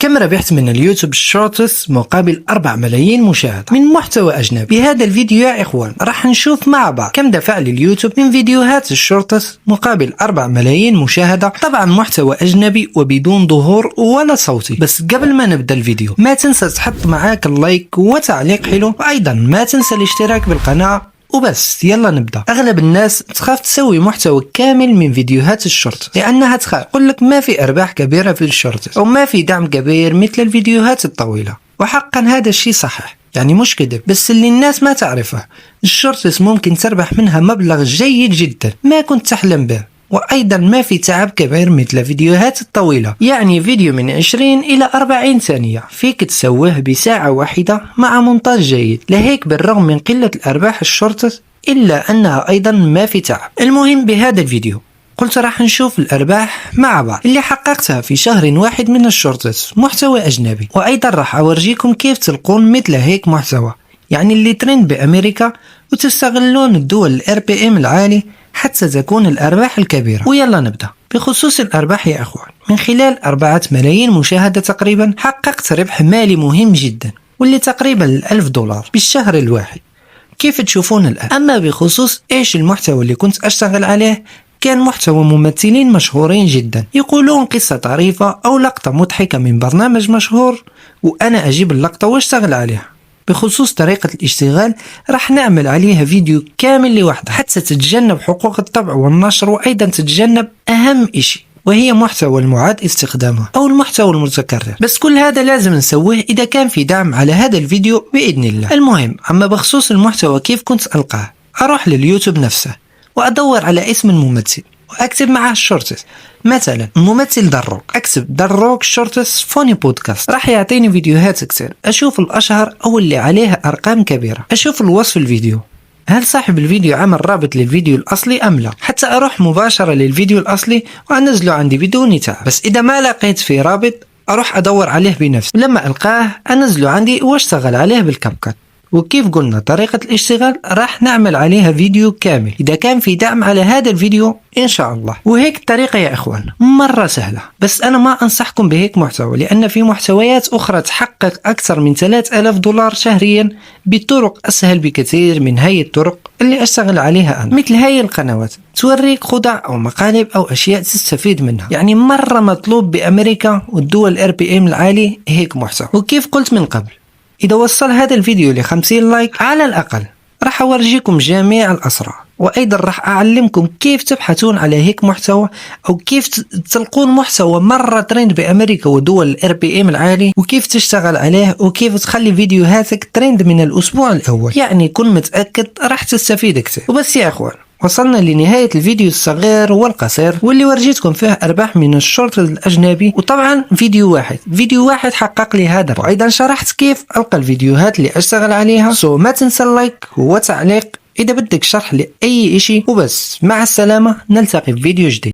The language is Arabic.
كم ربحت من اليوتيوب شورتس مقابل 4 ملايين مشاهدة من محتوى أجنبي؟ بهذا الفيديو يا إخوان راح نشوف مع بعض كم دفع لي اليوتيوب من فيديوهات الشورتس مقابل 4 ملايين مشاهدة، طبعا محتوى أجنبي وبدون ظهور ولا صوتي. بس قبل ما نبدأ الفيديو ما تنسى تحط معاك اللايك وتعليق حلو، وأيضا ما تنسى الاشتراك بالقناة. وبس يلا نبدأ. أغلب الناس تخاف تسوي محتوى كامل من فيديوهات الشورت لأنها تخاف تقولك ما في أرباح كبيرة في الشورت أو ما في دعم كبير مثل الفيديوهات الطويلة، وحقا هذا الشيء صحيح، يعني مش كذب. بس اللي الناس ما تعرفه الشورتس ممكن تربح منها مبلغ جيد جدا ما كنت تحلم به، وأيضا ما في تعب كبير مثل الفيديوهات الطويلة. يعني فيديو من 20 إلى 40 ثانية فيك تسويه بساعة واحدة مع مونتاج جيد. لهيك بالرغم من قلة الأرباح الشورتس إلا أنها أيضا ما في تعب. المهم بهذا الفيديو قلت راح نشوف الأرباح مع بعض اللي حققتها في شهر واحد من الشورتس محتوى أجنبي، وأيضا راح أورجيكم كيف تلقون مثل هيك محتوى يعني اللي ترند بأمريكا وتستغلون الدول الRPM العالي حتى تكون الأرباح الكبيرة. ويلا نبدأ. بخصوص الأرباح يا أخوان، من خلال 4 ملايين مشاهدة تقريبا حققت ربح مالي مهم جدا، واللي تقريبا $1000 بالشهر الواحد كيف تشوفون الآن. أما بخصوص إيش المحتوى اللي كنت أشتغل عليه، كان محتوى ممثلين مشهورين جدا يقولون قصة طريفة أو لقطة مضحكة من برنامج مشهور، وأنا أجيب اللقطة واشتغل عليها. بخصوص طريقة الاشتغال راح نعمل عليها فيديو كامل لوحده حتى تتجنب حقوق الطبع والنشر، وأيضا تتجنب أهم إشي وهي محتوى المعاد استخدامه أو المحتوى المتكرر. بس كل هذا لازم نسويه إذا كان في دعم على هذا الفيديو بإذن الله. المهم، أما بخصوص المحتوى كيف كنت ألقاه، أروح لليوتيوب نفسه وأدور على اسم الممثل وأكتب معه الشورتس، مثلا الممثل دروك، أكتب دروك شورتس فوني بودكاست، راح يعطيني فيديوهات كتير. أشوف الأشهر أو اللي عليها أرقام كبيرة، أشوف الوصف الفيديو هل صاحب الفيديو عمل رابط للفيديو الأصلي أم لا، حتى أروح مباشرة للفيديو الأصلي وأنزله عندي بدون تعب. بس إذا ما لقيت في رابط أروح أدور عليه بنفسي، ولما ألقاه أنزله عندي واشتغل عليه بالكابكت. وكيف قلنا طريقة الاشتغال راح نعمل عليها فيديو كامل إذا كان في دعم على هذا الفيديو إن شاء الله. وهيك الطريقة يا إخوان مرة سهلة، بس أنا ما أنصحكم بهيك محتوى لأن في محتويات أخرى تحقق أكثر من $3000 شهريا بطرق أسهل بكثير من هاي الطرق اللي أشتغل عليها أنا، مثل هاي القنوات توريك خدع أو مقالب أو أشياء تستفيد منها. يعني مرة مطلوب بأمريكا والدول RPM العالي هيك محتوى. وكيف قلت من قبل، إذا وصل هذا الفيديو ل50 لايك على الأقل راح أورجيكم جميع الأسرار، وأيضا راح أعلمكم كيف تبحثون على هيك محتوى أو كيف تلقون محتوى مرة ترند بأمريكا ودول RPM العالي، وكيف تشتغل عليه وكيف تخلي فيديوهاتك ترند من الأسبوع الأول. يعني كن متأكد راح تستفيد كثير. وبس يا أخوان، وصلنا لنهاية الفيديو الصغير والقصير واللي ورجيتكم فيه أرباح من الشورت الأجنبي، وطبعا فيديو واحد حقق لي هذا، وأيضا شرحت كيف ألقى الفيديوهات اللي أشتغل عليها. ما تنسى اللايك وتعليق إذا بدك شرح لأي إشي. وبس مع السلامة، نلتقي في فيديو جديد.